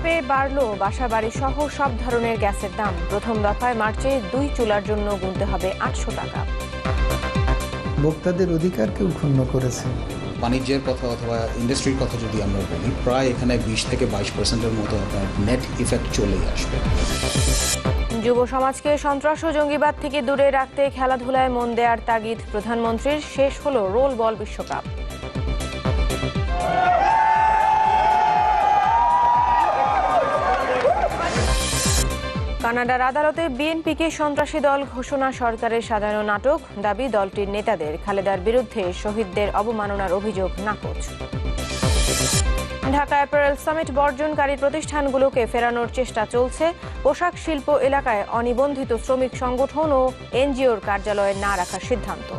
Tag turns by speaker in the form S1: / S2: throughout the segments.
S1: ধাপে বাড়ল বাসাবাড়ি সহ সব ধরনের গ্যাসের দাম। প্রথম দফায় মার্চে 2 চুলার জন্য গুনতে হবে 800 টাকা।
S2: ভোক্তাদের অধিকারকেও ক্ষুণ্ণ করেছে।
S3: বাণিজ্যের কথা অথবা ইন্ডাস্ট্রির কথা যদি আমরা বলি, প্রায় এখানে 20 থেকে 22% মতো নেট ইফেক্ট চলেই আসবে।
S1: যুব সমাজকে সন্ত্রাস ও জঙ্গিবাদ থেকে দূরে রাখতে খেলাধুলায় মন দেওয়ার তাগিদ প্রধানমন্ত্রীর। শেষ হলো রোল বল বিশ্বকাপ। কানাডার আদালতে বিএনপিকে সন্ত্রাসী দল ঘোষণা সরকারের সাজানো নাটক। দাবি দলটির নেতাদের। খালেদার বিরুদ্ধে শহীদদের অবমাননার অভিযোগ নাকচ। ঢাকা অ্যাপারেল সামিট বর্জনকারী প্রতিষ্ঠানগুলোকে ফেরানোর চেষ্টা চলছে। পোশাক শিল্প এলাকায় অনিবন্ধিত শ্রমিক সংগঠন ও এনজিওর কার্যালয়ে না রাখার সিদ্ধান্ত।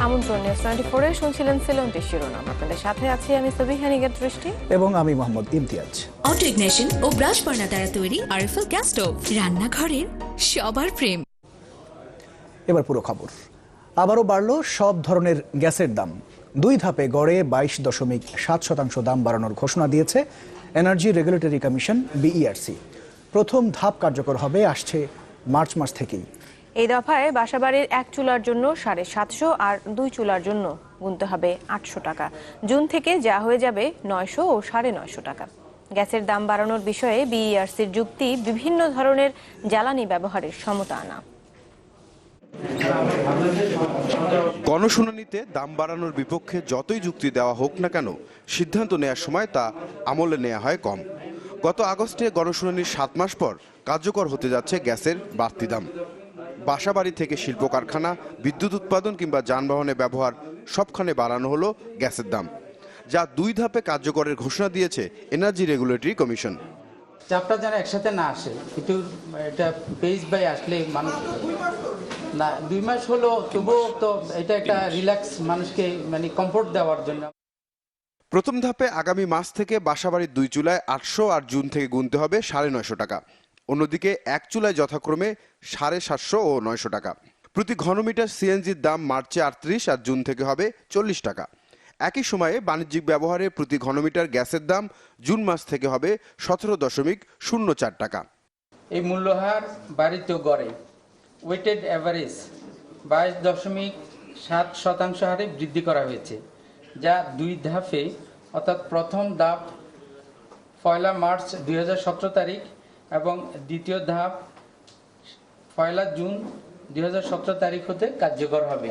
S1: আমন্ত্রণ নিউজ 24-এ শুনছিলেন সিলন্টি শিরোনাম। আপনাদের সাথে আছি আমি সবিহা নিগার দৃষ্টি
S4: এবং আমি মোহাম্মদ ইমতিয়াজ।
S5: অটো ইগনিশন ও ব্রাশ বার্নার দ্বারা তৈরি আরএফএল গ্যাস স্টোভ, রান্নাঘরের সবার প্রেম।
S4: এবার পুরো খবর। আবারও বাড়ল সব ধরনের গ্যাসের দাম। 2 ধাপে গড়ে 22.7% দাম বাড়ানোর ঘোষণা দিয়েছে এনার্জি রেগুলেটরি কমিশন বিইআরসি। প্রথম ধাপ কার্যকর হবে আসছে মার্চ মাস থেকেই।
S1: এই দফায় বাসাবাড়ির 1 চুলার জন্য 750 আর 2 চুলার জন্য গুনতে হবে 800 টাকা। জুন থেকে যা হয়ে যাবে 900 ও 950 টাকা। গ্যাসের দাম বাড়ানোর বিষয়ে বিইআরসির যুক্তি বিভিন্ন ধরনের জ্বালানি ব্যবহারের সমতা আনা।
S6: গণশুনানিতে দাম বাড়ানোর বিপক্ষে যতই যুক্তি দেওয়া হোক না কেন, সিদ্ধান্ত নেওয়ার সময় তা আমলে নেওয়া হয় কম। গত আগস্টে গণশুনানির 7 মাস পর কার্যকর হতে যাচ্ছে গ্যাসের বাড়তি দাম। বাসাবাড়ি থেকে শিল্প কারখানা, বিদ্যুৎ উৎপাদন কিংবা যানবাহনে ব্যবহার সবখানে বাড়ানো হলো গ্যাসের দাম, যা 2 ধাপে কার্যকরের ঘোষণা দিয়েছে এনার্জি রেগুলেটরি কমিশন।
S7: চাপটা যেন একসাথে না আসে, একটু এটা পেজ বাই আসলে মানুষ না 2 মাস হলো, তবুও তো এটা একটা রিল্যাক্স মানুষকে মানে কমফোর্ট দেওয়ার জন্য।
S6: প্রথম ধাপে আগামী মাস থেকে বাসাবাড়ির 2 চুলায় 800 আর জুন থেকে গুনতে হবে 950 টাকা। অন্যদিকে 1 চুলায় যথাক্রমে 750 ও 900 টাকা। প্রতি ঘনমিটার সিএনজির দাম মার্চে 38 আর জুন থেকে হবে 40 টাকা। একই সময়ে বাণিজ্যিক ব্যবহারে প্রতি ঘনমিটার গ্যাসের দাম জুন মাস থেকে হবে 17.04 টাকা।
S7: এই মূল্যহার বাড়িতে গড়ে ওয়েটেড অ্যাভারেজ 22.7% হারে বৃদ্ধি করা হয়েছে, যা 2 ধাপে, অর্থাৎ প্রথম ধাপ 1 মার্চ 2017 তারিখ এবং দ্বিতীয় ধাপ 1 জুন 2017 তারিখ হতে কার্যকর হবে।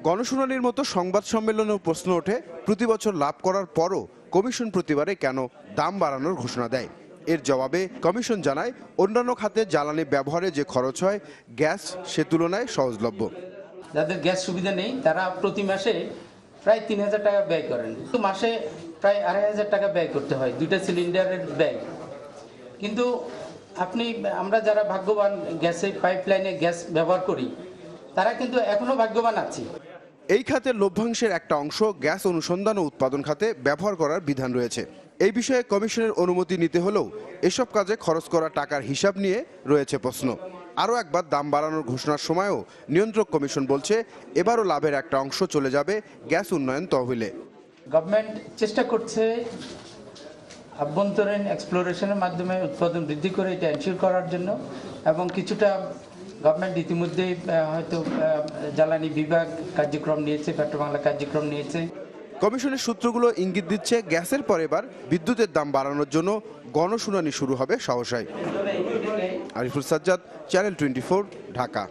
S6: গণশুনানির মতো সংবাদ সম্মেলনেও প্রশ্ন ওঠে, প্রতি বছর লাভ করার পরও কমিশন প্রতিবারে কেন দাম বাড়ানোর ঘোষণা দেয়। এর জবাবে কমিশন জানায়, অন্যান্য খাতে জ্বালানি ব্যবহারে যে খরচ হয় গ্যাস সে তুলনায় সহজলভ্য।
S7: যাদের গ্যাস সুবিধা নেই তারা প্রতি মাসে প্রায় 3000 টাকা ব্যয় করেন, কিন্তু মাসে প্রায় 2500 টাকা ব্যয় করতে হয় 2টা সিলিন্ডারের ব্যয়। কিন্তু আমরা যারা ভাগ্যবান, গ্যাসে পাইপলাইনে গ্যাস ব্যবহার করি, তারা কিন্তু এখনো ভাগ্যবান আছি।
S6: এই খাতের লভ্যাংশের একটা অংশ গ্যাস অনুসন্ধান ও উৎপাদন খাতে ব্যবহার করার বিধান রয়েছে। এই বিষয়ে কমিশনের অনুমতি নিতে হলেও এসব কাজে খরচ করা টাকার হিসাব নিয়ে রয়েছে প্রশ্ন। আরও একবার দাম বাড়ানোর ঘোষণার সময়ও নিয়ন্ত্রক কমিশন বলছে, এবারও লাভের একটা অংশ চলে যাবে গ্যাস উন্নয়ন তহবিলে।
S7: গভর্নমেন্ট চেষ্টা করছে আভ্যন্তরীণ এক্সপ্লোরেশনের মাধ্যমে উৎপাদন বৃদ্ধি করে এটা এনশিওর করার জন্য, এবং কিছুটা গভর্নমেন্ট ইতিমধ্যেই হয়তো জ্বালানি বিভাগ কার্যক্রম নিয়েছে, পেট্রোবাংলা কার্যক্রম নিয়েছে।
S6: কমিশনের সূত্রগুলো ইঙ্গিত দিচ্ছে, গ্যাসের পর এবার বিদ্যুতের দাম বাড়ানোর জন্য গণশুনানি শুরু হবে সহসায়। আরিফুল সাজ্জাদ, চ্যানেল 24, ঢাকা।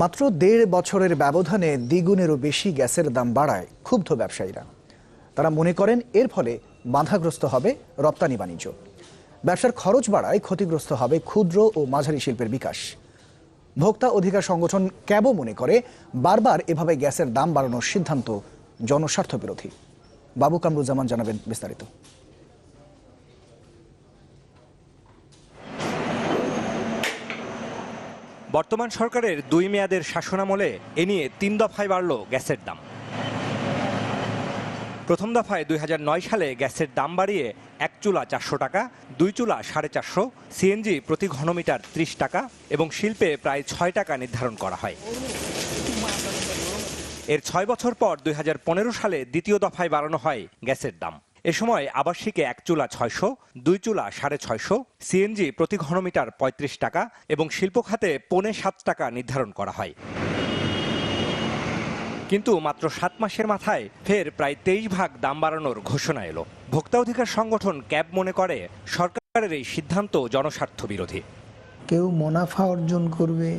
S4: মাত্র 1.5 বছরের ব্যবধানে দ্বিগুণেরও বেশি গ্যাসের দাম বাড়ায় ক্ষুব্ধ ব্যবসায়ীরা। তারা মনে করেন এর ফলে বাধাগ্রস্ত হবে রপ্তানি বাণিজ্য। ব্যবসার খরচ বাড়ায় ক্ষতিগ্রস্ত হবে ক্ষুদ্র ও মাঝারি শিল্পের বিকাশ। ভোক্তা অধিকার সংগঠন ক্যাবো মনে করে, বারবার এভাবে গ্যাসের দাম বাড়ানোর সিদ্ধান্ত জনস্বার্থ বিরোধী। বাবু কামরুজ্জামান জানাবেন বিস্তারিত।
S8: বর্তমান সরকারের 2 মেয়াদের শাসনামলে এ নিয়ে 3 দফায় বাড়ল গ্যাসের দাম। প্রথম দফায় 2009 সালে গ্যাসের দাম বাড়িয়ে 1 চুলা 400 টাকা, 2 চুলা 450, সিএনজি প্রতি ঘনমিটার 30 টাকা এবং শিল্পে প্রায় 6 টাকা নির্ধারণ করা হয়। এর 6 বছর পর 2015 সালে দ্বিতীয় দফায় বাড়ানো হয় গ্যাসের দাম। এ সময় আবাসিকে 1 চুলা 600, 2 চুলা 650, সিএনজি প্রতি ঘনমিটার 35 টাকা এবং শিল্প খাতে 7.5 টাকা নির্ধারণ করা হয়। কিন্তু মাত্র 7 মাসের মাথায় ফের প্রায় 23 ভাগ দাম বাড়ানোর ঘোষণা এলো। ভোক্তা অধিকার সংগঠন ক্যাব মনে করে সরকারের এই সিদ্ধান্ত জনস্বার্থ বিরোধী।
S2: কেউ মুনাফা অর্জন করবে,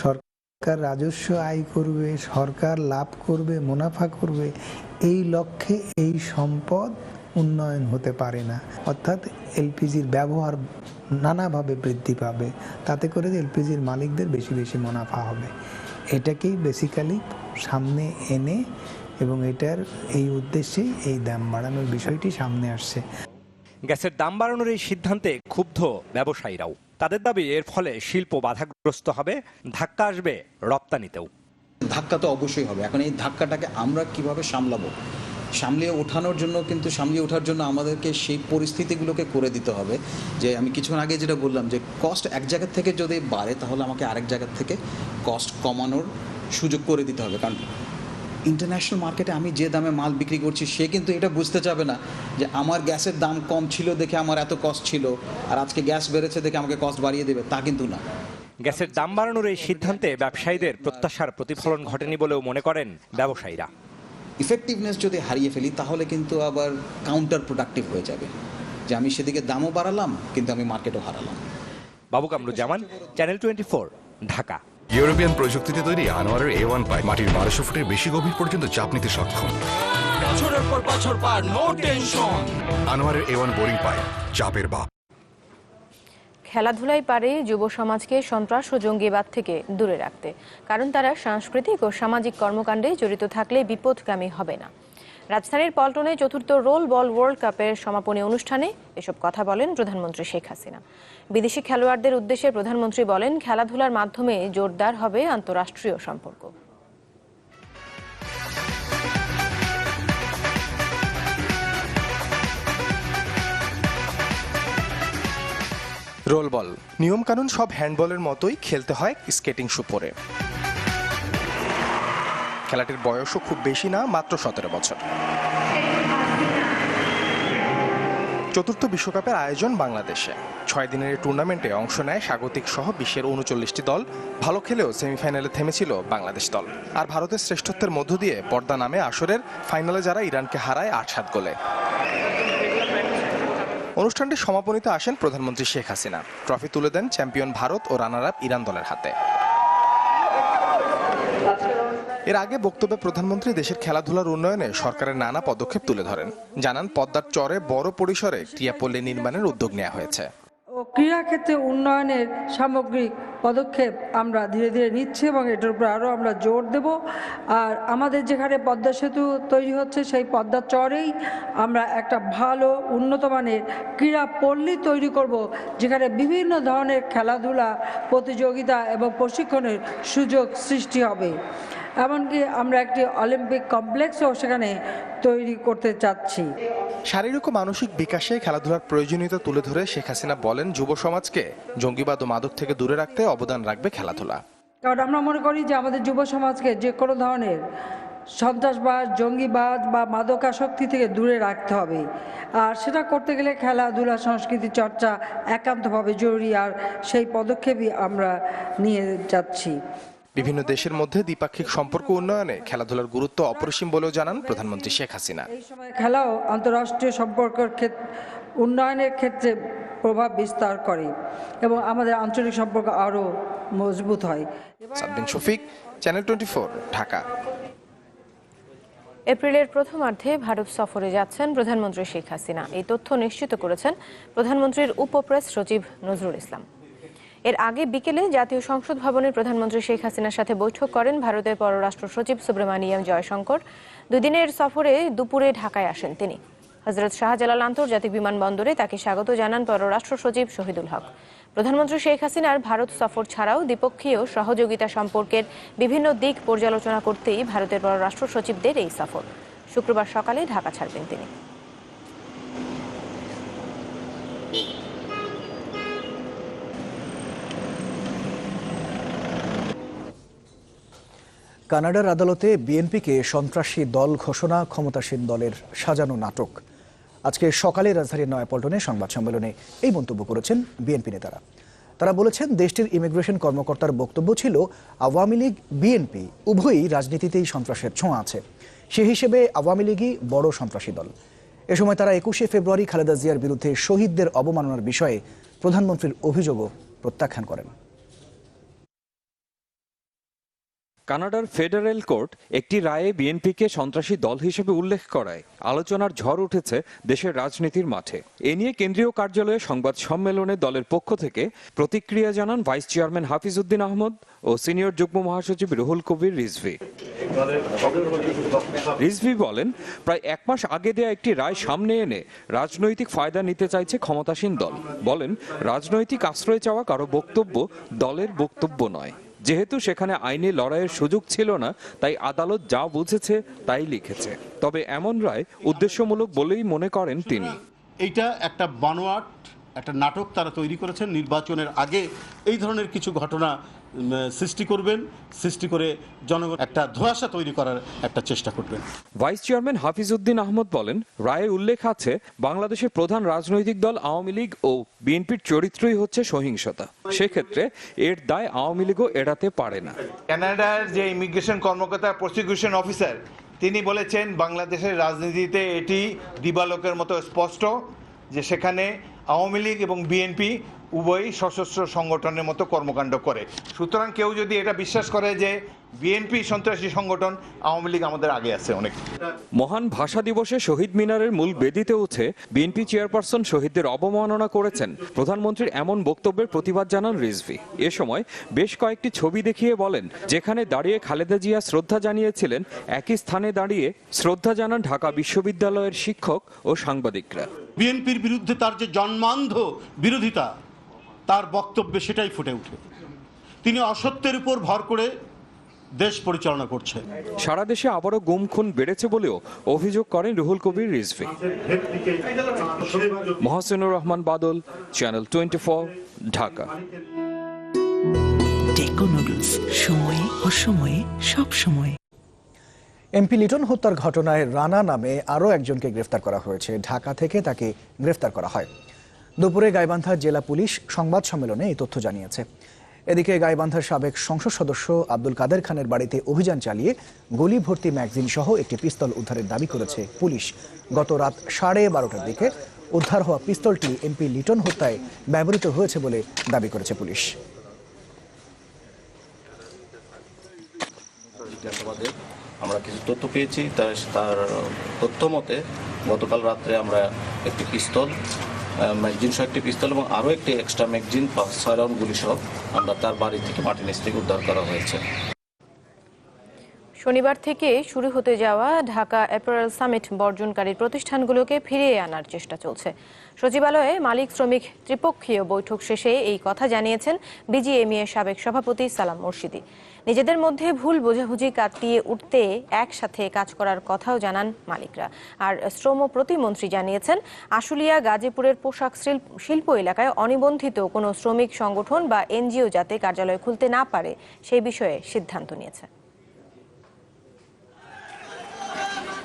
S2: সরকার রাজস্ব আয় করবে, সরকার লাভ করবে, মুনাফা করবে, এই লক্ষ্যে এই সম্পদ উন্নয়ন হতে পারে না। অর্থাৎ এলপিজির ব্যবহার নানাভাবে বৃদ্ধি পাবে, তাতে করে এলপিজির মালিকদের বেশি বেশি মুনাফা হবে। এটাকেই বেসিক্যালি সামনে এনে এবং এটার এই উদ্দেশ্যেই এই দাম বাড়ানোর বিষয়টি সামনে আসছে।
S8: গ্যাসের দাম বাড়ানোর এই সিদ্ধান্তে ক্ষুব্ধ ব্যবসায়ীরাও। তাদের দাবি এর ফলে শিল্প বাধাগ্রস্ত হবে, ধাক্কা আসবে রপ্তানিতেও।
S3: ধাক্কা তো অবশ্যই হবে। এখন এই ধাক্কাটাকে আমরা কিভাবে সামলাবো, সামলিয়ে ওঠানোর জন্য কিন্তু সামলিয়ে ওঠার জন্য আমাদেরকে সেই পরিস্থিতিগুলোকে করে দিতে হবে যে আমি কিছুক্ষণ আগে যেটা বললাম যে কস্ট এক জায়গা থেকে যদি বাড়ে তাহলে আমাকে আরেক জায়গা থেকে কস্ট কমানোর সুযোগ করে দিতে হবে। কারণ ইন্টারন্যাশনাল মার্কেটে আমি যে দামে মাল বিক্রি করছি সে কিন্তু এটা বুঝতে চাবে না যে আমার গ্যাসের দাম কম ছিল দেখে আমার এত কস্ট ছিল আর আজকে গ্যাস বেড়েছে দেখে আমাকে কস্ট বাড়িয়ে দেবে, তা কিন্তু না।
S8: গ্যাসের দাম বাড়ানোর এই সিদ্ধান্তে ব্যবসায়ীদের প্রত্যাশার প্রতিফলন ঘটেনি বলেও মনে করেন ব্যবসায়ীরা।
S3: ইফেক্টিভনেস যদি হারিয়ে ফেলি তাহলে কিন্তু আবার কাউন্টার প্রোডাক্টিভ হয়ে যাবে, যে আমি সেদিকে দামও বাড়ালাম কিন্তু আমি মার্কেটও হারালাম।
S8: বাবু কামরুজ্জামান, চ্যানেল 24, ঢাকা।
S9: ইউরোপিয়ান প্রযুক্তিতে তৈরি আনোয়ারের A1 পাইপ মাটির 1200 ফুটের বেশি গভীর পর্যন্ত চাপ নিতে সক্ষম।
S10: বছরের পর বছর পার নো টেনশন।
S9: আনোয়ারের A1 বোরিং পাইপ, চাপের বাপ।
S1: খেলাধুলায় পারে যুব সমাজকে সন্ত্রাস ও জঙ্গিবাদ থেকে দূরে রাখতে, কারণ তারা সাংস্কৃতিক ও সামাজিক কর্মকাণ্ডে জড়িত থাকলে বিপদগামী হবে না। রাজধানীর পল্টনে চতুর্থ রোল বল ওয়ার্ল্ড কাপের সমাপনী অনুষ্ঠানে এসব কথা বলেন প্রধানমন্ত্রী শেখ হাসিনা। বিদেশি খেলোয়াড়দের উদ্দেশ্যে প্রধানমন্ত্রী বলেন, খেলাধুলার মাধ্যমে জোরদার হবে আন্তঃরাষ্ট্রীয় সম্পর্ক।
S11: রোল বল নিয়মকানুন সব হ্যান্ডবলের মতোই খেলতে হয় স্কেটিং শু পরে। খেলাটির বয়সও খুব বেশি না, মাত্র 17 বছর। চতুর্থ বিশ্বকাপের আয়োজন বাংলাদেশে। 6 দিনের এই টুর্নামেন্টে অংশ নেয় স্বাগতিক সহ বিশ্বের 39টি দল। ভালো খেলেও সেমিফাইনালে থেমেছিল বাংলাদেশ দল। আর ভারতের শ্রেষ্ঠত্বের মধ্য দিয়ে পর্দা নামে আসরের ফাইনালে যারা ইরানকে হারায় 8-7 গোলে। অনুষ্ঠানটির সমাপনীতে আসেন প্রধানমন্ত্রী শেখ হাসিনা। ট্রফি তুলে দেন চ্যাম্পিয়ন ভারত ও রানার আপ ইরান দলের হাতে। এর আগে বক্তব্যে প্রধানমন্ত্রী দেশের খেলাধুলার উন্নয়নে সরকারের নানা পদক্ষেপ তুলে ধরেন। জানান, পদ্মার চরে বড় পরিসরে ক্রীড়াপল্লী নির্মাণের উদ্যোগ নেওয়া হয়েছে।
S12: ক্রীড়া ক্ষেত্রে উন্নয়নের সামগ্রিক পদক্ষেপ আমরা ধীরে ধীরে নিচ্ছি এবং এটার উপর আরও আমরা জোর দেব। আর আমাদের যেখানে পদ্মা সেতু তৈরি হচ্ছে সেই পদ্মার চরেই আমরা একটা ভালো উন্নত মানের ক্রীড়া পল্লী তৈরি করব, যেখানে বিভিন্ন ধরনের খেলাধুলা প্রতিযোগিতা এবং প্রশিক্ষণের সুযোগ সৃষ্টি হবে। এমনকি আমরা একটি অলিম্পিক কমপ্লেক্সও সেখানে তৈরি করতে চাচ্ছি।
S11: শারীরিক ও মানসিক বিকাশে খেলাধুলার প্রয়োজনীয়তা তুলে ধরে শেখ হাসিনা বলেন, যুব সমাজকে জঙ্গিবাদ ও মাদক থেকে দূরে রাখতে অবদান রাখবে খেলাধুলা।
S12: কারণ আমরা মনে করি যে আমাদের যুব সমাজকে যে কোনো ধরনের সন্ত্রাসবাদ, জঙ্গিবাদ বা মাদকাসক্তি থেকে দূরে রাখতে হবে। আর সেটা করতে গেলে খেলাধুলা, সংস্কৃতি চর্চা একান্তভাবে জরুরি। আর সেই পদক্ষেপই আমরা নিয়ে যাচ্ছি।
S11: বিভিন্ন দেশের মধ্যে দ্বিপাক্ষিক সম্পর্ক উন্নয়নে খেলাধুলার গুরুত্ব অপরিসীম বলেও জানান প্রধানমন্ত্রী শেখ হাসিনা।
S12: এই সময় খেলাও আন্তঃরাষ্ট্রীয় সম্পর্কের উন্নয়নের ক্ষেত্রে প্রভাব বিস্তার করে এবং আমাদের আঞ্চলিক সম্পর্ক আরও মজবুত হয়।
S11: সাদ্দিন শফিক, চ্যানেল 24, ঢাকা।
S1: এপ্রিলের প্রথমার্ধে ভারত সফরে যাচ্ছেন প্রধানমন্ত্রী শেখ হাসিনা। এই তথ্য নিশ্চিত করেছেন প্রধানমন্ত্রীর উপপ্রেস সচিব নজরুল ইসলাম। এর আগে বিকেলে জাতীয় সংসদ ভবনে প্রধানমন্ত্রী শেখ হাসিনার সাথে বৈঠক করেন ভারতের পররাষ্ট্র সচিব সুব্রমণিয়াম জয়শঙ্কর। 2 দিনের সফরে দুপুরে ঢাকায় আসেন তিনি। হযরত শাহজালাল আন্তর্জাতিক বিমানবন্দরে তাকে স্বাগত জানান পররাষ্ট্র সচিব শহীদুল হক। প্রধানমন্ত্রী শেখ হাসিনার ভারত সফর ছাড়াও দ্বিপক্ষীয় সহযোগিতা সম্পর্কের বিভিন্ন দিক পর্যালোচনা করতেই ভারতের পররাষ্ট্র সচিবদের এই সফর। শুক্রবার সকালে ঢাকা ছাড়বেন তিনি।
S4: কানাডার আদালতে বিএনপিকে সন্ত্রাসী দল ঘোষণা, ক্ষমতাসীন দলের সাজানো নাটক। আজকে সকালে রাজধানীর নয়াপল্টনে সংবাদ সম্মেলনে এই মন্তব্য করেছেন বিএনপি নেতারা। তারা বলেছেন, দেশটির ইমিগ্রেশন কর্মকর্তার বক্তব্য ছিল আওয়ামী লীগ বিএনপি উভয়ই রাজনীতিতেই সন্ত্রাসের ছোঁয়া আছে, সে হিসেবে আওয়ামী লীগই বড় সন্ত্রাসী দল। এ সময় তারা 21শে ফেব্রুয়ারি খালেদা জিয়ার বিরুদ্ধে শহীদদের অবমাননার বিষয়ে প্রধানমন্ত্রীর অভিযোগও প্রত্যাখ্যান করেন।
S8: কানাডার ফেডারেল কোর্ট একটি রায়ে বিএনপিকে সন্ত্রাসী দল হিসেবে উল্লেখ করায় আলোচনার ঝড় উঠেছে দেশের রাজনীতির মাঠে। এ নিয়ে কেন্দ্রীয় কার্যালয়ে সংবাদ সম্মেলনে দলের পক্ষ থেকে প্রতিক্রিয়া জানান ভাইস চেয়ারম্যান হাফিজ উদ্দিন আহমদ ও সিনিয়র যুগ্ম মহাসচিব রুহুল কবির রিজভী। রিজভী বলেন, প্রায় 1 মাস আগে দেয়া একটি রায় সামনে এনে রাজনৈতিক ফায়দা নিতে চাইছে ক্ষমতাসীন দল। বলেন, রাজনৈতিক আশ্রয় চাওয়া কারো বক্তব্য দলের বক্তব্য নয়। যেহেতু সেখানে আইনি লড়াইয়ের সুযোগ ছিল না, তাই আদালত যা বুঝেছে তাই লিখেছে। তবে এমন রায় উদ্দেশ্যমূলক বলেই মনে করেন তিনি।
S13: এইটা একটা বানোয়াট, একটা নাটক তারা তৈরি করেছেন। নির্বাচনের আগে এই ধরনের কিছু ঘটনা সৃষ্টি করবেন, সৃষ্টি করে জনগণ একটা ধোঁয়াশা তৈরি করার একটা চেষ্টা করবেন।
S8: ভাইস চেয়ারম্যান হাফিজ উদ্দিন আহমদ বলেন, রায়ে উল্লেখ আছে বাংলাদেশের প্রধান রাজনৈতিক দল আওয়ামী লীগ ও বিএনপির চরিত্রই হচ্ছে সহিংসতা। সেক্ষেত্রে এর দায় আওয়ামী লীগও এড়াতে পারে না।
S14: কানাডার যে ইমিগ্রেশন কর্মকর্তা, প্রসিকিউশন অফিসার, তিনি বলেছেন বাংলাদেশের রাজনীতিতে এটি দিবালোকের মতো স্পষ্ট যে সেখানে আওয়ামী লীগ এবং বিএনপি উভয়ই সশস্ত্র সংগঠনের মতো কর্মকাণ্ড করে। সুতরাং কেউ যদি এটা বিশ্বাস করে যে বিএনপি সন্ত্রাসী সংগঠন, আওয়ামী লীগ আমাদের আগে আছে অনেক।
S8: মহান ভাষা দিবসে শহীদ মিনারের মূল বেদিতে উঠে বিএনপি চেয়ারপারসন শহীদদের অবমাননা করেছেন। প্রধানমন্ত্রীর এমন বক্তব্যের প্রতিবাদ জানান রিজভী। এ সময় বেশ কয়েকটি ছবি দেখিয়ে বলেন, যেখানে দাঁড়িয়ে খালেদা জিয়া শ্রদ্ধা জানিয়েছিলেন, একই স্থানে দাঁড়িয়ে শ্রদ্ধা জানান ঢাকা বিশ্ববিদ্যালয়ের শিক্ষক ও সাংবাদিকরা।
S13: বিএনপির বিরুদ্ধে তার যে জন্মান্ধ বিরোধিতা, তার বক্তব্যে সেটাই ফুটে ওঠে। তিনি অসত্যের উপর ভর করে দেশ পরিচালনা করছেন।
S8: সারা দেশে আবারও গুম খুন বেড়েছে বলেও অভিযোগ করেন রুহুল কবির রিজভী। মহসিনুর রহমান বাদল, চ্যানেল 24, ঢাকা।
S15: টেকো নুডলস, সময়ে অসময়ে সব সময়।
S4: এমপি লিটন হত্যার ঘটনায় রানা নামে আরও একজনকে গ্রেফতার করা হয়েছে। ঢাকা থেকে তাকে গ্রেফতার করা হয়। দুপুরে গাইবান্ধা জেলা পুলিশ সংবাদ সম্মেলনে এই তথ্য জানিয়েছে। এদিকে গাইবান্ধার সাবেক সংসদ সদস্য আব্দুল কাদের খানের বাড়িতে অভিযান চালিয়ে গুলি ভর্তি ম্যাগজিন সহ একটি পিস্তল উদ্ধারের দাবি করেছে পুলিশ। গত রাত 12:30টার দিকে উদ্ধার হওয়া পিস্তলটি এমপি লিটন হত্যায় ব্যবহৃত হয়েছে বলে দাবি করেছে পুলিশ।
S16: আমরা কিছু তথ্য পেয়েছি, তার তথ্য মতে গতকাল রাত্রে আমরা একটি পিস্তল, ম্যাগজিন সহ একটি পিস্তল এবং আরও একটি এক্সট্রা ম্যাগজিন 5-6 রাউন্ড গুলি সহ আমরা তার বাড়ি থেকে মাটির নিচ থেকে উদ্ধার করা হয়েছে।
S1: শনিবার থেকে শুরু হতে যাওয়া ঢাকা অ্যাপারেল সামিট বর্জনকারী প্রতিষ্ঠানগুলোকে ফিরিয়ে আনার চেষ্টা চলছে। সচিবালয়ে মালিক শ্রমিক ত্রিপক্ষীয় বৈঠক শেষে এই কথা জানিয়েছেন বিজিএমইএ সাবেক সভাপতি সালাম মুর্শিদি। নিজেদের মধ্যে ভুল বোঝাবুঝি কাটিয়ে উঠতে একসাথে কাজ করার কথাও জানান মালিকরা। আর শ্রম প্রতিমন্ত্রী জানিয়েছেন, আশুলিয়া গাজীপুরের পোশাক শিল্প এলাকায় অনিবন্ধিত কোনো শ্রমিক সংগঠন বা এনজিও যাতে কার্যালয় খুলতে না পারে সেই বিষয়ে সিদ্ধান্ত নিয়েছে।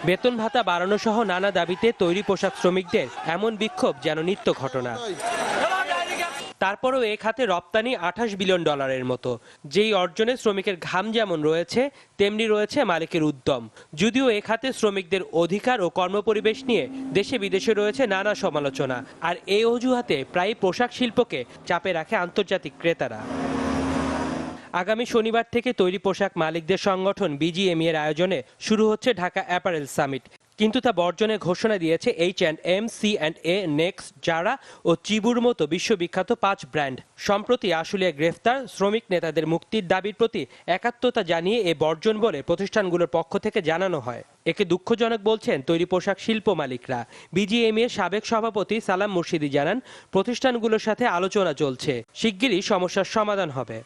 S17: বেতন ভাতা বাড়ানো সহ নানা দাবিতে তৈরি পোশাক শ্রমিকদের এমন বিক্ষোভ যেন নিত্য ঘটনা। তারপরও এ খাতে রপ্তানি $28 বিলিয়ন মতো। যেই অর্জনে শ্রমিকের ঘাম যেমন রয়েছে, তেমনি রয়েছে মালিকের উদ্যম। যদিও এ খাতে শ্রমিকদের অধিকার ও কর্মপরিবেশ নিয়ে দেশে বিদেশে রয়েছে নানা সমালোচনা, আর এই অজুহাতে প্রায় পোশাক শিল্পকে চাপে রাখে আন্তর্জাতিক ক্রেতারা। আগামী শনিবার থেকে তৈরি পোশাক মালিকদের সংগঠন বিজিএমইএর আয়োজনে শুরু হচ্ছে ঢাকা অ্যাপারেল সামিট। কিন্তু তা বর্জনের ঘোষণা দিয়েছে H&M, C&A, নেক্সট, জারা ও চিবুর মতো বিশ্ববিখ্যাত 5 ব্র্যান্ড। সম্প্রতি আশুলিয়া গ্রেফতার শ্রমিক নেতাদের মুক্তির দাবির প্রতি একাত্মতা জানিয়ে এ বর্জন বলে প্রতিষ্ঠানগুলোর পক্ষ থেকে জানানো হয়। একে দুঃখজনক বলছেন তৈরি পোশাক শিল্প মালিকরা। বিজিএমইএর সাবেক সভাপতি সালাম মুর্শিদি জানান, প্রতিষ্ঠানগুলোর সাথে আলোচনা চলছে, শিগগিরই সমস্যার সমাধান হবে।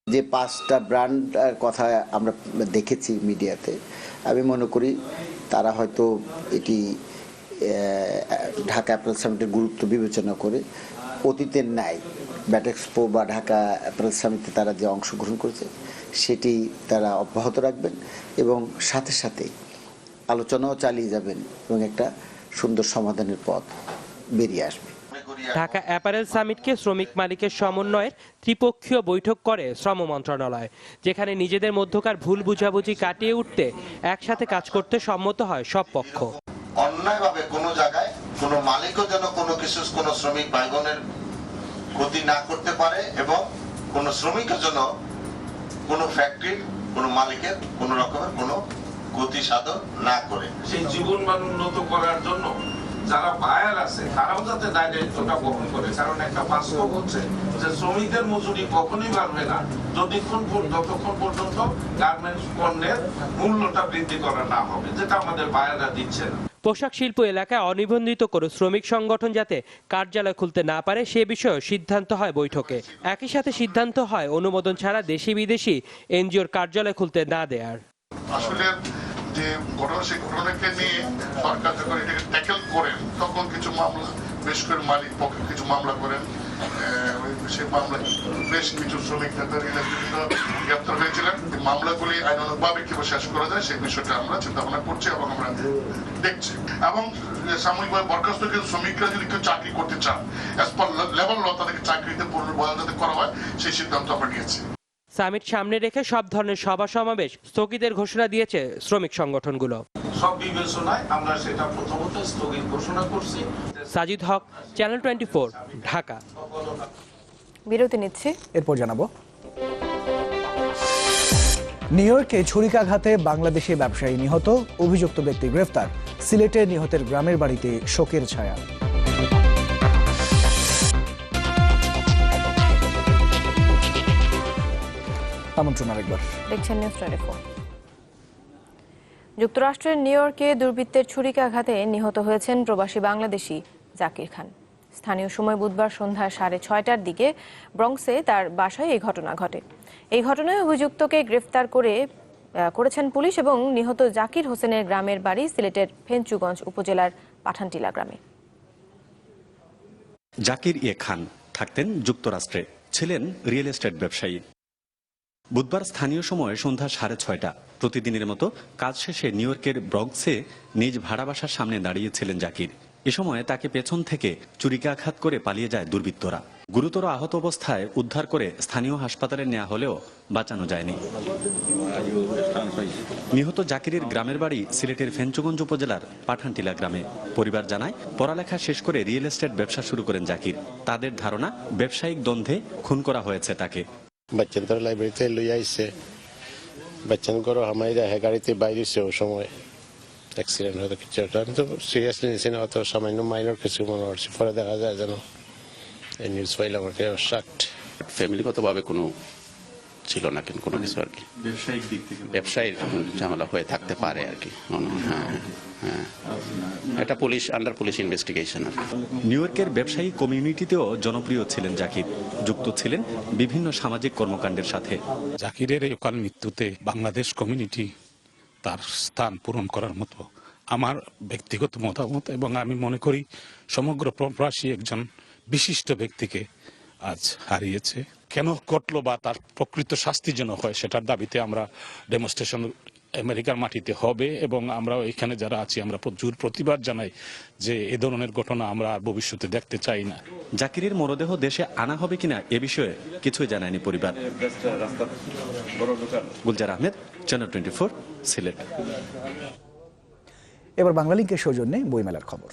S18: যে 5টা ব্র্যান্ড কথা আমরা দেখেছি মিডিয়াতে, আমি মনে করি তারা হয়তো এটি ঢাকা অ্যাপারেল সামিটের গুরুত্ব বিবেচনা করে অতীতের ন্যায় ব্যাট এক্সপো বা ঢাকা অ্যাপারেল সামিটে তারা যে অংশগ্রহণ করেছে সেটি তারা অব্যাহত রাখবেন এবং সাথে সাথে আলোচনাও চালিয়ে যাবেন এবং একটা সুন্দর সমাধানের পথ বেরিয়ে আসবে।
S17: ঢাকা অ্যাপারেল সামিটকে শ্রমিক মালিকের সমন্বয়ের ত্রিপক্ষীয় বৈঠক করে শ্রম মন্ত্রণালয়, যেখানে নিজেদের মধ্যকার ভুল বুঝাবুঝি কাটিয়ে উঠতে একসাথে কাজ করতে সম্মত হয় সব পক্ষ।
S19: অন্যায়ভাবে কোনো জায়গায় কোনো মালিকও যেন কোনো শ্রমিক ভাই বোনের ক্ষতি না করতে পারে এবং কোনো শ্রমিকের জন্য কোনো ফ্যাক্টরির কোনো মালিকের কোনো রকমের কোনো ক্ষতি সাধন না করে
S20: সেই জীবন মান উন্নত করার জন্য যারা বায়ার আছে তারাও যাতে দায়িত্বটা বহন করে, কারণ একটা বাস্তব হচ্ছে যে শ্রমিকদের মজুরি কখনোই বাড়বে না যতক্ষণ পর্যন্ত গার্মেন্টস পণ্যের মূল্যটা বৃদ্ধি করা না হবে, যেটা আমাদের বায়াররা দিচ্ছে না।
S17: পোশাক শিল্প এলাকায় অনিবন্ধিত কোনো শ্রমিক সংগঠন যাতে কার্যালয় খুলতে না পারে সে বিষয়ে সিদ্ধান্ত হয় বৈঠকে। একই সাথে সিদ্ধান্ত হয় অনুমোদন ছাড়া দেশি বিদেশি এনজিওর কার্যালয় খুলতে না দেয়ার।
S21: আসলে যে ঘটনা সেই ঘটনাকে নিয়ে সরকার যখন এটাকে ট্যাকেল করেন তখন কিছু মামলা, বেশ করে মালিক পক্ষে কিছু মামলা করেন, সেই মামলা বেশ কিছু শ্রমিক নেতা গ্রেপ্তার হয়েছিলেন। মামলাগুলি আইনানুগভাবে কিভাবে শেষ করা যায় সেই বিষয়টা আমরা চিন্তা ভাবনা করছি এবং আমরা দেখছি। এবং সাময়িকভাবে বরখাস্ত কিছু শ্রমিকরা যদি কেউ চাকরি করতে চান অ্যাজ পার লেবার ল তাদেরকে চাকরিতে পুনর্বহাল যাতে করা হয় সেই সিদ্ধান্ত আমরা নিয়েছি।
S17: সামিট সামনে রেখে সব ধরনের সভা সমাবেশ স্থগিতের ঘোষণা দিয়েছে শ্রমিক সংগঠনগুলো।
S20: সব বিবেচনায় আমরা সেটা প্রথমত স্থগিত ঘোষণা করছি।
S17: সাজিদ হক, চ্যানেল 24, ঢাকা।
S1: বিরতি নিচ্ছে,
S4: এরপর জানাবো। নিউ ইয়র্কে ছুরিকাঘাতে বাংলাদেশি ব্যবসায়ী নিহত, অভিযুক্ত ব্যক্তি গ্রেফতার। সিলেটে নিহতের গ্রামের বাড়িতে শোকের ছায়া। আমন্ত্রণ আরেকবার,
S1: দেখছেন নিউজ 24। যুক্তরাষ্ট্রের নিউ ইয়র্কে দুর্বৃত্তের ছুরিকাঘাতে নিহত হয়েছেন প্রবাসী বাংলাদেশি জাকির খান। স্থানীয় সময় বুধবার সন্ধ্যা 6:30টার দিকে ব্রঙ্কসে তার বাসায় এই ঘটনা ঘটে। এই ঘটনায় অভিযুক্তকে গ্রেফতার করেছেন পুলিশ এবং নিহত জাকির হোসেনের গ্রামের বাড়ি সিলেটের ফেঞ্চুগঞ্জ উপজেলার পাঠানটিলা গ্রামে।
S22: জাকির খান থাকতেন যুক্তরাষ্ট্রে, ছিলেন রিয়েল এস্টেট ব্যবসায়ী। বুধবার স্থানীয় সময় সন্ধ্যা 6:30 প্রতিদিনের মতো কাজ শেষে নিউ ইয়র্কের ব্রঙ্কসে নিজ ভাড়া বাসার সামনে দাঁড়িয়েছিলেন জাকির। এ সময় তাকে পেছন থেকে ছুরিকাঘাত করে পালিয়ে যায় দুর্বৃত্তরা। গুরুতর আহত অবস্থায় উদ্ধার করে স্থানীয় হাসপাতালে নেওয়া হলেও বাঁচানো যায়নি। নিহত জাকিরের গ্রামের বাড়ি সিলেটের ফেঞ্চুগঞ্জ উপজেলার পাঠানটিলা গ্রামে। পরিবার জানায়, পড়ালেখা শেষ করে রিয়েল এস্টেট ব্যবসা শুরু করেন জাকির। তাদের ধারণা ব্যবসায়িক দ্বন্দ্বে খুন করা হয়েছে তাকে।
S23: বাচ্চান তো লাইব্রেরিতে লই আইছে, বাচ্চান করো হামাইরা গাড়িতে বাইরেছে ও সময় অ্যাক্সিডেন্ট হয়তো কিছু। আমি তো সিরিয়াসলি নিয়েছি না, অত সামান্য মাইনর কিছু মনে হচ্ছে। পরে দেখা যায় যেন এই নিউজ পাইলে আমাকে শাকড।
S24: ফ্যামিলিগতভাবে কোনো ছিল না কিন্তু কোনো কিছু আর কি,
S22: ব্যবসায়িক দিক থেকে
S24: ব্যবসায়ীর ঝামেলা হয়ে থাকতে পারে আর কি। হ্যাঁ হ্যাঁ, এটা police under police investigation.
S22: New ইয়র্কের ব্যবসায়ী কমিউনিটিতেও জনপ্রিয় ছিলেন জাকির, যুক্ত ছিলেন বিভিন্ন সামাজিক কর্মকাণ্ডের সাথে।
S25: জাকিরের এই অকাল মৃত্যুতে বাংলাদেশ কমিউনিটি তার স্থান পূরণ করার মতো আমার ব্যক্তিগত মতামত, এবং আমি মনে করি সমগ্র প্রবাসী একজন বিশিষ্ট ব্যক্তিকে আজ হারিয়েছে। কেন ঘটলো বা তার প্রকৃত শাস্তি যেন হয় সেটার দাবিতে আমরা ডেমনস্ট্রেশন আমেরিকার মাটিতে হবে, এবং আমরা এখানে যারা আছি আমরা জোর প্রতিবাদ জানাই যে এ ধরনের ঘটনা আমরা ভবিষ্যতে দেখতে চাই না।
S22: জাকিরের মরদেহ দেশে আনা হবে কিনা এ বিষয়ে কিছুই জানায়নি পরিবার। গুলজার আহমেদ, চ্যানেল 24, সিলেট।
S4: এবার বাংলালিংকের সৌজন্যে বইমেলার খবর।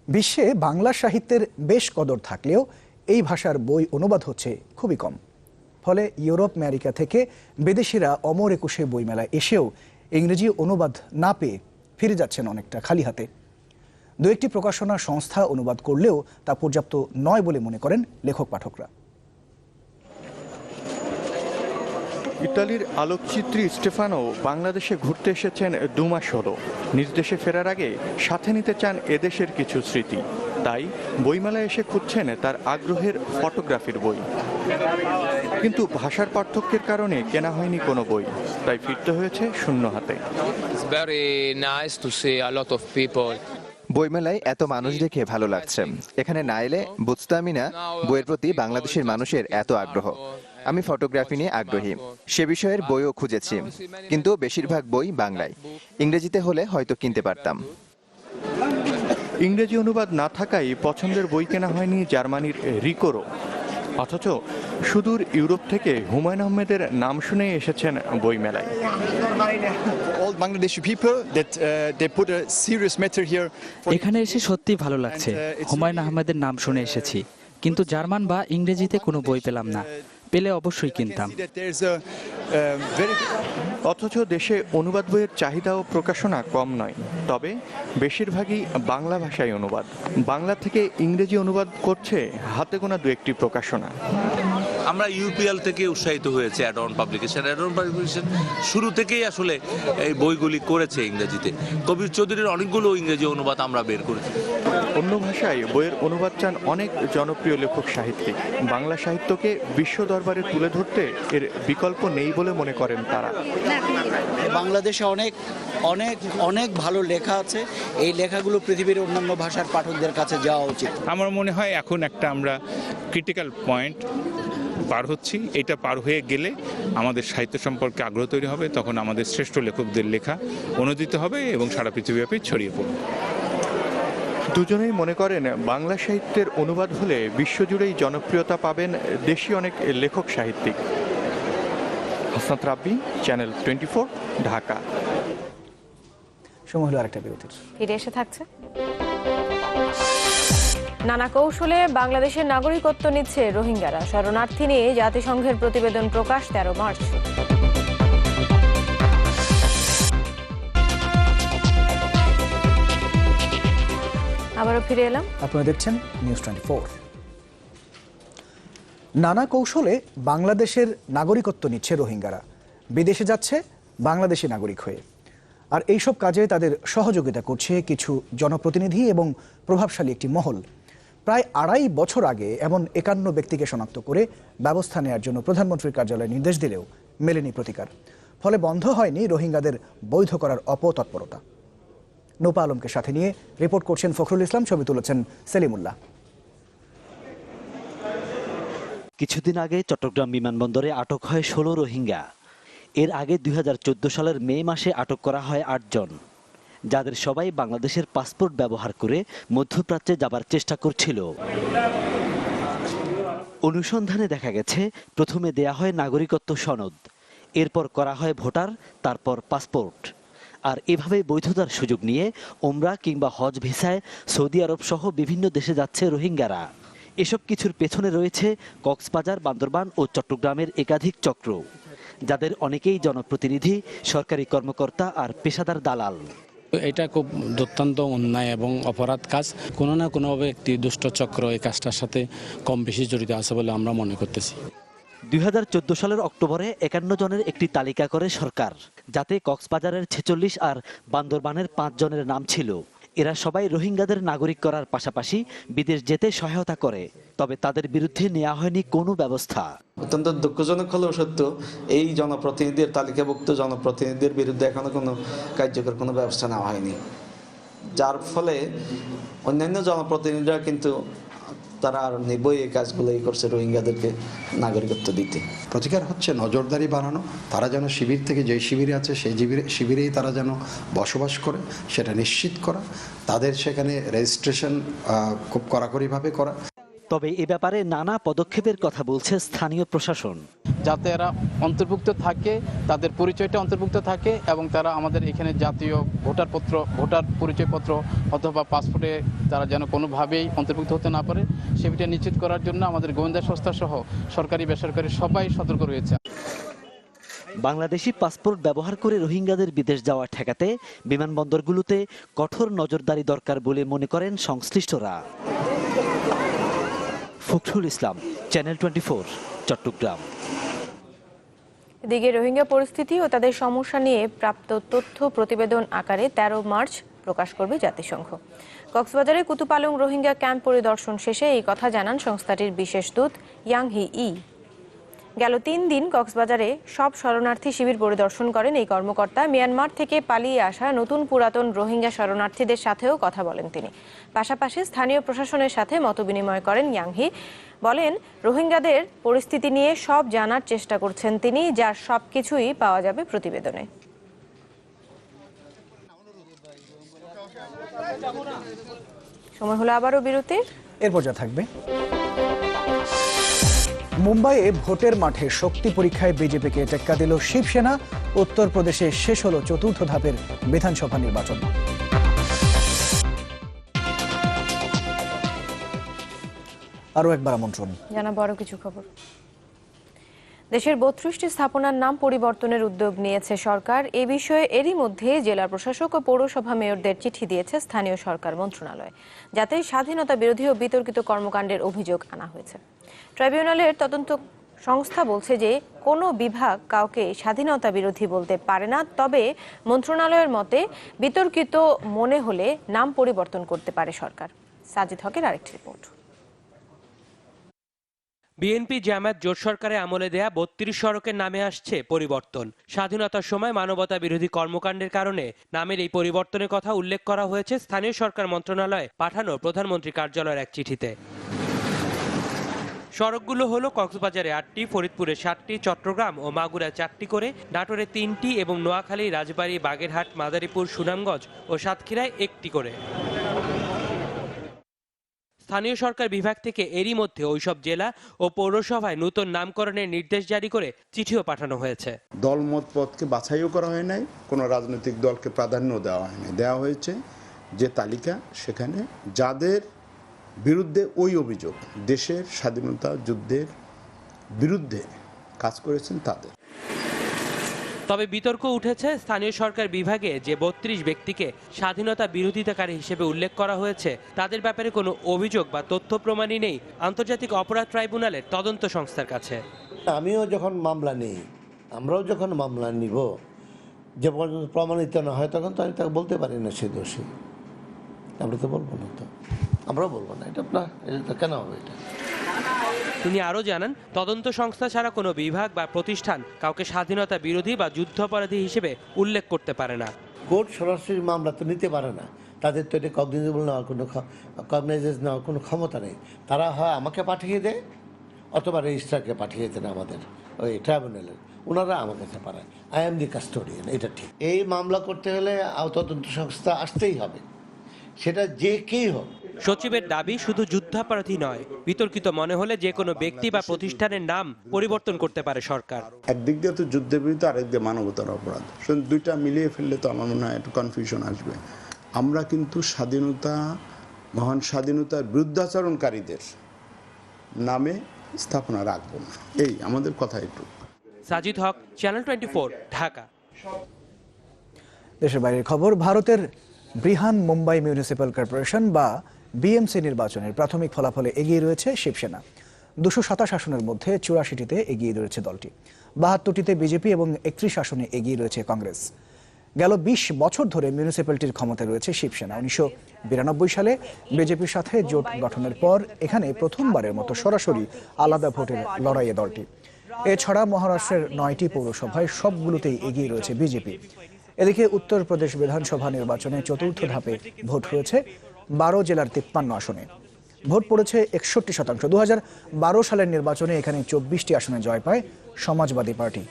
S4: বিশ্বে বাংলা সাহিত্যের বেশ কদর থাকলেও এই ভাষার বই অনুবাদ হচ্ছে খুবই কম। ফলে ইউরোপ আমেরিকা থেকে বিদেশিরা অমর একুশে বইমেলায় এসেও ইংরেজি অনুবাদ না পেয়ে ফিরে যাচ্ছেন অনেকটা খালি হাতে। দু একটি প্রকাশনা সংস্থা অনুবাদ করলেও তা পর্যাপ্ত নয় বলে মনে করেন লেখক পাঠকরা।
S26: ইতালির আলোকচিত্রী স্টেফানো বাংলাদেশে ঘুরতে এসেছেন 2 মাস হলো। নিজ দেশে ফেরার আগে সাথে নিতে চান এদেশের কিছু স্মৃতি, তাই বইমেলায় এসে খুঁজছেন তার আগ্রহের ফটোগ্রাফির বই। কিন্তু ভাষার পার্থক্যের কারণে কেনা হয়নি কোনো বই। তাই ফিরতে হয়েছে শূন্য হাতে।
S2: বইমেলায় এত মানুষ দেখে ভালো লাগছে। এখানে না এলে বুঝতামই না বইয়ের প্রতি বাংলাদেশের মানুষের এত আগ্রহ। আমি ফটোগ্রাফি নিয়ে আগ্রহী, সে বিষয়ের বইও খুঁজেছি, কিন্তু বেশিরভাগ বই বাংলায়। ইংরেজিতে হলে হয়তো কিনতে পারতাম।
S26: ইংরেজি অনুবাদ না থাকায় পছন্দের বই কেনা হয়নি জার্মানির রিকোরও। অথচ সুদূর ইউরোপ থেকে হুমায়ুন আহমেদের নাম শুনে এসেছেন বইমেলায়।
S3: এখানে এসে সত্যি ভালো লাগছে। হুমায়ুন আহমেদের নাম শুনে এসেছি, কিন্তু জার্মান বা ইংরেজিতে কোনো বই পেলাম না। পেলে অবশ্যই কিনতাম।
S26: অথচ দেশে অনুবাদ বইয়ের চাহিদা ও প্রকাশনা কম নয়, তবে বেশিরভাগই বাংলা ভাষায় অনুবাদ। বাংলা থেকে ইংরেজি অনুবাদ করছে হাতে গোনা দু একটি প্রকাশনা।
S5: আমরা ইউপিএল থেকে উৎসাহিত হয়েছে অ্যাডন পাবলিকেশন। অ্যাডন পাবলিকেশন শুরু থেকেই আসলে এই বইগুলি করেছে ইংরেজিতে। কবির চৌধুরীর অনেকগুলো ইংরেজি অনুবাদ আমরা বের করেছি।
S26: অন্য ভাষায় বইয়ের অনুবাদ চান অনেক জনপ্রিয় লেখক সাহিত্যিক। বাংলা সাহিত্যকে বিশ্ব দরবারে তুলে ধরতে এর বিকল্প নেই বলে মনে করেন তারা।
S6: বাংলাদেশে অনেক অনেক অনেক ভালো লেখা আছে। এই লেখাগুলো পৃথিবীর অন্যান্য ভাষার পাঠকদের কাছে যাওয়া উচিত।
S7: আমার মনে হয় এখন একটা আমরা ক্রিটিক্যাল পয়েন্ট পার হচ্ছি। এটা পার হয়ে গেলে আমাদের সাহিত্য সম্পর্কে আগ্রহ তৈরি হবে, তখন আমাদের শ্রেষ্ঠ লেখকদের লেখা অনুদিত হবে এবং সারা পৃথিবীব্যাপী ছড়িয়ে পড়বে।
S26: দুজনেই মনে করেন বাংলা সাহিত্যের অনুবাদ হলে বিশ্বজুড়েই জনপ্রিয়তা পাবেন দেশি অনেক লেখক সাহিত্যিক। হাসনাত রাব্বি, চ্যানেল 24, ঢাকা।
S4: সময় হলো আরেকটা বিরতির।
S1: ফিরে এসে থাকছে। নানা কৌশলে বাংলাদেশের নাগরিকত্ব নিচ্ছে রোহিঙ্গারা। শরণার্থী নিয়ে জাতিসংঘের প্রতিবেদন প্রকাশ 13 মার্চ। আবারও ফিরে এলাম।
S4: আপনারা দেখছেন নিউজ 24। নানা কৌশলে বাংলাদেশের নাগরিকত্ব নিচ্ছে রোহিঙ্গারা। বিদেশে যাচ্ছে বাংলাদেশি নাগরিক হয়ে। আর এইসব কাজে তাদের সহযোগিতা করছে কিছু জনপ্রতিনিধি এবং প্রভাবশালী একটি মহল। প্রায় 2.5 বছর আগে এমন 51 ব্যক্তিকে শনাক্ত করে ব্যবস্থা নেওয়ার জন্য প্রধানমন্ত্রীর কার্যালয় নির্দেশ দিলেও মেলেনি প্রতিকার। ফলে বন্ধ হয়নি রোহিঙ্গাদের বৈধ করার অপতৎপরতা। নূপা আলমকে সাথে নিয়ে রিপোর্ট করছেন ফখরুল ইসলাম, ছবি তুলেছেন সেলিমুল্লাহ।
S10: কিছুদিন আগে চট্টগ্রাম বিমানবন্দরে আটক হয় 16 রোহিঙ্গা। এর আগে 2014 সালের মে মাসে আটক করা হয় 8 জন, যাদের সবাই বাংলাদেশের পাসপোর্ট ব্যবহার করে মধ্যপ্রাচ্যে যাবার চেষ্টা করছিল। অনুসন্ধানে দেখা গেছে প্রথমে দেয়া হয় নাগরিকত্ব সনদ, এরপর করা হয় ভোটার, তারপর পাসপোর্ট। আর এভাবে বৈধতার সুযোগ নিয়ে ওমরা কিংবা হজ ভিসায় সৌদি আরব সহ বিভিন্ন দেশে যাচ্ছে রোহিঙ্গারা। এসব কিছুর পেছনে রয়েছে কক্সবাজার, বান্দরবান ও চট্টগ্রামের একাধিক চক্র, যাদের অনেকেই জনপ্রতিনিধি, সরকারি কর্মকর্তা আর পেশাদার দালাল।
S27: এটা খুব দুর্দান্ত অন্যায় এবং অপরাধ কাজ। কোনো না কোনোভাবে একটি দুষ্ট চক্র এই কাজটার সাথে কম বেশি জড়িত আছে বলে আমরা মনে করতেছি।
S10: 2014 সালের অক্টোবরে 51 জনের একটি তালিকা করে সরকার, যাতে কক্সবাজারের 46 আর বান্দরবানের 5 জনের নাম ছিল। এরা সবাই রোহিঙ্গাদের নাগরিক করার পাশাপাশি বিদেশ যেতে সহায়তা করে, তবে তাদের বিরুদ্ধে নেওয়া হয়নি কোনো ব্যবস্থা।
S16: অত্যন্ত দুঃখজনক হলেও সত্য, এই জনপ্রতিনিধিদের তালিকাভুক্ত জনপ্রতিনিধিদের বিরুদ্ধে এখনো কোনো কার্যকর কোনো ব্যবস্থা নেওয়া হয়নি, যার ফলে অন্যান্য জনপ্রতিনিধিরা কিন্তু তারা আর নিবই এই কাজগুলোই করছে রোহিঙ্গাদেরকে নাগরিকত্ব দিতে।
S28: প্রতিকার হচ্ছে নজরদারি বাড়ানো, তারা যেন শিবির থেকে যে শিবিরে আছে সেই শিবিরেই তারা যেন বসবাস করে সেটা নিশ্চিত করা, তাদের সেখানে রেজিস্ট্রেশন খুব কড়াকড়িভাবে করা।
S10: তবে এ ব্যাপারে নানা পদক্ষেপের কথা বলছে স্থানীয় প্রশাসন,
S29: যাতে এরা অন্তর্ভুক্ত থাকে, তাদের পরিচয়টা অন্তর্ভুক্ত থাকে এবং তারা আমাদের এখানে জাতীয় ভোটার পরিচয়পত্র অথবা পাসপোর্টে তারা যেন কোনোভাবেই অন্তর্ভুক্ত হতে না পারে, সেটা নিশ্চিত করার জন্য আমাদের গোয়েন্দা সংস্থা সহ সরকারি বেসরকারি সবাই সতর্ক রয়েছে।
S10: বাংলাদেশি পাসপোর্ট ব্যবহার করে রোহিঙ্গাদের বিদেশ যাওয়া ঠেকাতে বিমানবন্দরগুলোতে কঠোর নজরদারি দরকার বলে মনে করেন সংশ্লিষ্টরা। ফখরুল ইসলাম, চ্যানেল 24, চট্টগ্রাম।
S1: এদিকে রোহিঙ্গা পরিস্থিতি ও তাদের সমস্যা নিয়ে প্রাপ্ত তথ্য প্রতিবেদন আকারে 13 মার্চ প্রকাশ করবে জাতিসংঘ। কক্সবাজারে কুতুপালং রোহিঙ্গা ক্যাম্প পরিদর্শন শেষে এই কথা জানান সংস্থাটির বিশেষ দূত ইয়াং হি ই। গেল 3 দিন কক্সবাজারে সব শরণার্থী শিবির পরিদর্শন করেন এই কর্মকর্তা। মিয়ানমার থেকে পালিয়ে আসা নতুন পুরাতন রোহিঙ্গা শরণার্থীদের সাথেও কথা বলেন তিনি। পাশাপাশি স্থানীয় প্রশাসনের সাথে মতবিনিময় করেন ইয়াংহি। বলেন, রোহিঙ্গাদের পরিস্থিতি নিয়ে সব জানার চেষ্টা করছেন তিনি, যার সবকিছুই পাওয়া যাবে প্রতিবেদনে। সময় হলো আবারও বিরতির।
S4: এরপর যা থাকবে, মুম্বাইয়ে ভোটের মাঠে শক্তি পরীক্ষায় বিজেপিকে টেক্কা দিল শিবসেনা। উত্তরপ্রদেশে শেষ হলো চতুর্থ ধাপের বিধানসভা নির্বাচন। আরও একবার আমন্ত্রণ
S1: জানাবো আরো কিছু খবর। দেশের 32টি স্থাপনার নাম পরিবর্তনের উদ্যোগ নিয়েছে সরকার। এ বিষয়ে এরই মধ্যে জেলা প্রশাসক ও পৌরসভা মেয়রদের চিঠি দিয়েছে স্থানীয় সরকার মন্ত্রণালয়, যাতে স্বাধীনতা বিরোধী ও বিতর্কিত কর্মকাণ্ডের অভিযোগ আনা হয়েছে। ট্রাইব্যুনালের তদন্ত সংস্থা বলছে যে কোনো বিভাগ কাউকে স্বাধীনতা বিরোধী বলতে পারে না, তবে মন্ত্রণালয়ের মতে বিতর্কিত মনে হলে নাম পরিবর্তন করতে পারে সরকার। সাজিদ হকের আরেকটি রিপোর্ট।
S17: বিএনপি জামায়াত জোট সরকারের আমলে দেয়া 32 সড়কের নামে আসছে পরিবর্তন। স্বাধীনতার সময় মানবতা বিরোধী কর্মকাণ্ডের কারণে নামের এই পরিবর্তনের কথা উল্লেখ করা হয়েছে স্থানীয় সরকার মন্ত্রণালয়ে পাঠানো প্রধানমন্ত্রী কার্যালয়ের এক চিঠিতে। সড়কগুলো হলো কক্সবাজারে 8টি, ফরিদপুরে 7টি, চট্টগ্রাম ও মাগুরায় 4টি করে, নাটোরে 3টি এবং নোয়াখালী, রাজবাড়ী, বাগেরহাট, মাদারীপুর, সুনামগঞ্জ ও সাতক্ষীরায় 1টি করে। স্থানীয় সরকার বিভাগ থেকে এরই মধ্যে ওইসব জেলা ও পৌরসভায় নতুন নামকরণের নির্দেশ জারি করে চিঠিও পাঠানো হয়েছে।
S8: দলমত পথকে বাছাইও করা হয় নাই, কোনো রাজনৈতিক দলকে প্রাধান্য দেওয়া হয়নি। দেওয়া হয়েছে যে তালিকা, সেখানে যাদের বিরুদ্ধে ওই অভিযোগ দেশের স্বাধীনতা যুদ্ধের বিরুদ্ধে কাজ করেছেন তাদের।
S17: তবে বিতর্ক উঠেছে স্থানীয় সরকার বিভাগে যে 32 ব্যক্তিকে স্বাধীনতা বিরোধিতাকারী হিসেবে উল্লেখ করা হয়েছে তাদের ব্যাপারে কোনো অভিযোগ বা তথ্য প্রমাণই নেই আন্তর্জাতিক অপরাধ ট্রাইব্যুনালের তদন্ত সংস্থার কাছে।
S9: আমিও যখন মামলা নিই, আমরাও যখন মামলা নিব, যে পর্যন্ত প্রমাণিত না হয় তখন তো আমি তাকে বলতে পারি না সে দোষী। আমরা তো বলবো না, তো আমরাও বলবো না। এটা কেন হবে এটা?
S17: তিনি আরও জানান, তদন্ত সংস্থা ছাড়া কোনো বিভাগ বা প্রতিষ্ঠান কাউকে স্বাধীনতা বিরোধী বা যুদ্ধাপরাধী হিসেবে উল্লেখ করতে পারে না।
S9: কোর্ট সরাসরি মামলা তো নিতে পারে না, তাদের তো এটা কগনিজেবল নেওয়ার কগনাইজেন্স নেওয়ার কোনো ক্ষমতা নেই। তারা হয় আমাকে পাঠিয়ে দেয় অথবা রেজিস্ট্রারকে পাঠিয়ে দেন আমাদের ওই ট্রাইব্যুনালের, ওনারা আমার কাছে পাঠায়। আই এম দি কাস্টোডিয়ান, এটা ঠিক। এই মামলা করতে হলে তদন্ত সংস্থা আসতেই হবে, সেটা যে কেই হোক।
S17: সচিবের দাবি, শুধু যুদ্ধাপরাধী নয়, বিতর্কিত মনে হলে যে কোনো ব্যক্তি বা প্রতিষ্ঠানের নাম পরিবর্তন করতে পারে সরকার।
S8: একদিক দিয়ে তো যুদ্ধের বিরুদ্ধে, আরেক দিয়ে মানবতার অপরাধ, দুইটা মিলিয়ে ফেললে তো আমার মনে হয় একটু কনফিউশন আসবে। আমরা কিন্তু স্বাধীনতা, মহান স্বাধীনতার বিরুদ্ধাচরণকারীদের নামে স্থাপনা রাখবো না, এই আমাদের কথা। একটু
S17: সাজিদ হক, চ্যানেল 24, ঢাকা।
S4: দেশের বাইরের খবর। ভারতের বৃহৎ মুম্বাই মিউনিসিপ্যাল কর্পোরেশন বা বিএমসি নির্বাচনের প্রাথমিক ফলাফলে এগিয়ে রয়েছে শিবসেনা। 227 আসনের মধ্যে 84টিতে এগিয়ে রয়েছে দলটি। 72টিতে বিজেপি এবং 31 আসনে এগিয়ে রয়েছে কংগ্রেস। গেল 20 বছর ধরে মিউনিসিপ্যালিটির ক্ষমতায় রয়েছে শিবসেনা। 1992 সালে বিজেপির সাথে জোট গঠনের পর এখানে প্রথমবারের মতো সরাসরি আলাদা ভোটের লড়াইয়ে দলটি। এছাড়া মহারাষ্ট্রের 9টি পৌরসভায় সবগুলোতেই এগিয়ে রয়েছে বিজেপি। এদিকে উত্তরপ্রদেশ বিধানসভা নির্বাচনে চতুর্থ ধাপে ভোট হয়েছে 12 জেলার 53 আসনে। ভোট পড়েছে 61%। 2012 সালের নির্বাচনে এখানে 24টি আসনে জয় পায় সমাজবাদী পার্টি।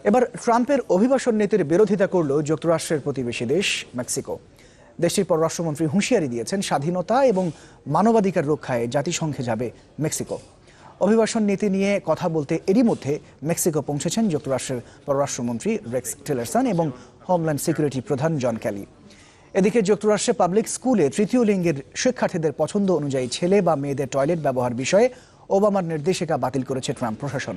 S4: এবার ট্রাম্পের অভিবাসন নীতির বিরোধিতা করল যুক্তরাষ্ট্রের প্রতিবেশী দেশ মেক্সিকো। দেশটির পররাষ্ট্রমন্ত্রী হুঁশিয়ারি দিয়েছেন, স্বাধীনতা এবং মানবাধিকার রক্ষায় জাতিসংঘে যাবে মেক্সিকো। অভিবাসন নীতি নিয়ে কথা বলতে এরই মধ্যে মেক্সিকো পৌঁছেছেন যুক্তরাষ্ট্রের পররাষ্ট্রমন্ত্রী রেক্স টিলারসন এবং হোমল্যান্ড সিকিউরিটি প্রধান জন ক্যালি। এদিকে যুক্তরাষ্ট্রে পাবলিক স্কুলে তৃতীয় লিঙ্গের শিক্ষার্থীদের পছন্দ অনুযায়ী ছেলে বা মেয়েদের টয়লেট ব্যবহার বিষয়ে ওবামার নির্দেশিকা বাতিল করেছে ট্রাম্প প্রশাসন।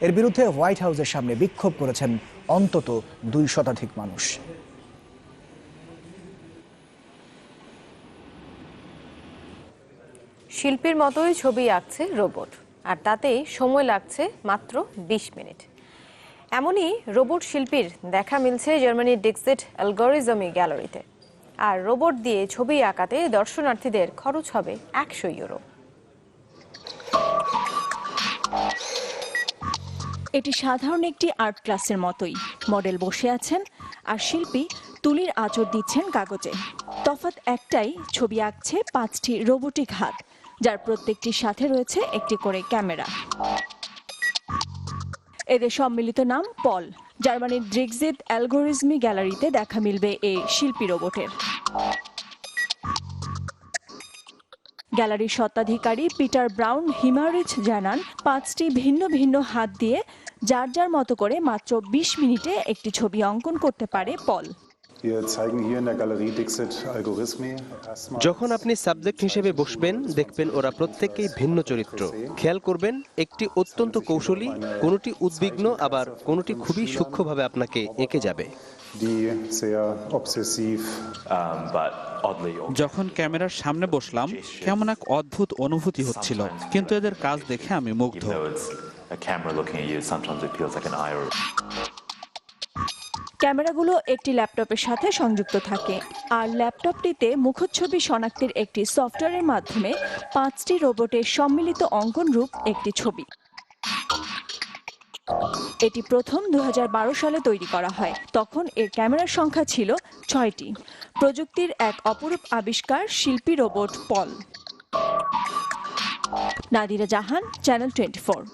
S4: এর বিরুদ্ধে হোয়াইট হাউসের সামনে বিক্ষোভ করেছেন অন্তত 2 শতাধিক মানুষ।
S1: শিল্পীর মতোই ছবি আঁকছে রোবট, আর তাতেই সময় লাগছে মাত্র 20 মিনিট। এমনই রোবট শিল্পীর দেখা মিলছে জার্মানির ডিক্সিট অ্যালগরিজমি গ্যালারিতে। আর রোবট দিয়ে ছবি আঁকাতে দর্শনার্থীদের খরচ হবে 100 ইউরো।
S11: এটি সাধারণ একটি আর্ট ক্লাসের মতোই। মডেল বসে আছেন আর শিল্পী তুলির আঁচড় দিচ্ছেন কাগজে। তফাৎ একটাই, ছবি আঁকছে 5টি রোবোটিক হাত, যার প্রত্যেকটির সাথে রয়েছে একটি করে ক্যামেরা। এদের সম্মিলিত নাম পল। জার্মানির ড্রিগজিট অ্যালগোরিজমি গ্যালারিতে দেখা মিলবে এই শিল্পী রোবটের। গ্যালারির স্বত্বাধিকারী পিটার ব্রাউন হিমারিচ জানান, 5টি ভিন্ন ভিন্ন হাত দিয়ে যার যার মতো করে মাত্র 20 মিনিটে একটি ছবি অঙ্কন করতে পারে পল।
S12: যখন আপনি সাবজেক্ট হিসেবে বসবেন, দেখবেন ওরা প্রত্যেকেই ভিন্ন চরিত্র। খেয়াল করবেন একটি অত্যন্ত কৌশলী, কোনোটি উদ্বিগ্ন, আবার কোনোটি খুবই সূক্ষ্মভাবে আপনাকে এঁকে যাবে।
S13: যখন ক্যামেরার সামনে বসলাম, কেমন এক অদ্ভুত অনুভূতি হচ্ছিল, কিন্তু এদের কাজ দেখে আমি মুগ্ধ।
S11: ক্যামেরাগুলো একটি ল্যাপটপের সাথে সংযুক্ত থাকে, আর ল্যাপটপটিতে মুখচ্ছবি শনাক্তের একটি সফটওয়্যারের মাধ্যমে 5টি রোবটের সম্মিলিত অঙ্কন রূপ একটি ছবি। এটি প্রথম 2012 সালে তৈরি করা হয়। তখন এর ক্যামেরার সংখ্যা ছিল 6টি। প্রযুক্তির এক অপরূপ আবিষ্কার শিল্পী রোবট পল। নাদিরা জাহান, চ্যানেল 24।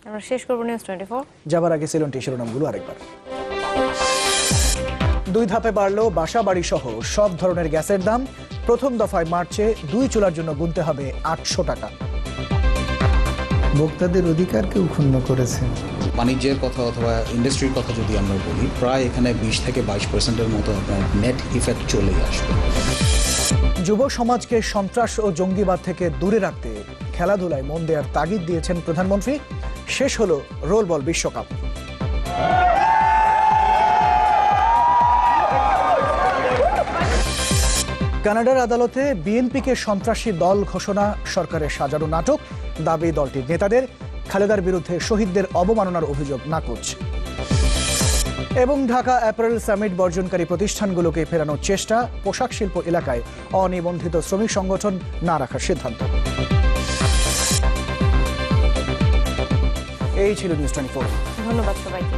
S1: আমরা শেষ করব নিউজ 24।
S4: যাবার আগে সিলনটি শিরোনামগুলো আরেকবার। 2 ধাপে বাড়লো বাসা বাড়ি সহ সব ধরনের গ্যাসের দাম। প্রথম দফায় মার্চে 2 চুলার জন্য গুনতে হবে 800 টাকা।
S14: ভোক্তাদের অধিকারকে ক্ষুণ্ণ করেছে।
S15: বাণিজ্যের কথা অথবা ইন্ডাস্ট্রির কথা যদি আমরা বলি, প্রায় এখানে 20 থেকে 22% মতো আপনার নেট ইফেক্ট চলে আসবে।
S4: যুব সমাজকে সন্ত্রাস ও জঙ্গিবাদ থেকে দূরে রাখতে খেলাধুলায় মন দেওয়ার তাগিদ দিয়েছেন প্রধানমন্ত্রী। শেষ হলো রোল বল বিশ্বকাপ। কানাডার আদালতে বিএনপিকে সন্ত্রাসী দল ঘোষণা সরকারের সাজানো নাটক। দাবি দলটির নেতাদের, খালেদার বিরুদ্ধে শহীদদের অবমাননার অভিযোগ নাকচ। এবং ঢাকা অ্যাপারেল সামিট বর্জনকারী প্রতিষ্ঠানগুলোকে ফেরানোর চেষ্টা। পোশাক শিল্প এলাকায় অনিবন্ধিত শ্রমিক সংগঠন না রাখার সিদ্ধান্ত। এই ছিল নিউজ 24।
S1: ধন্যবাদ সবাইকে।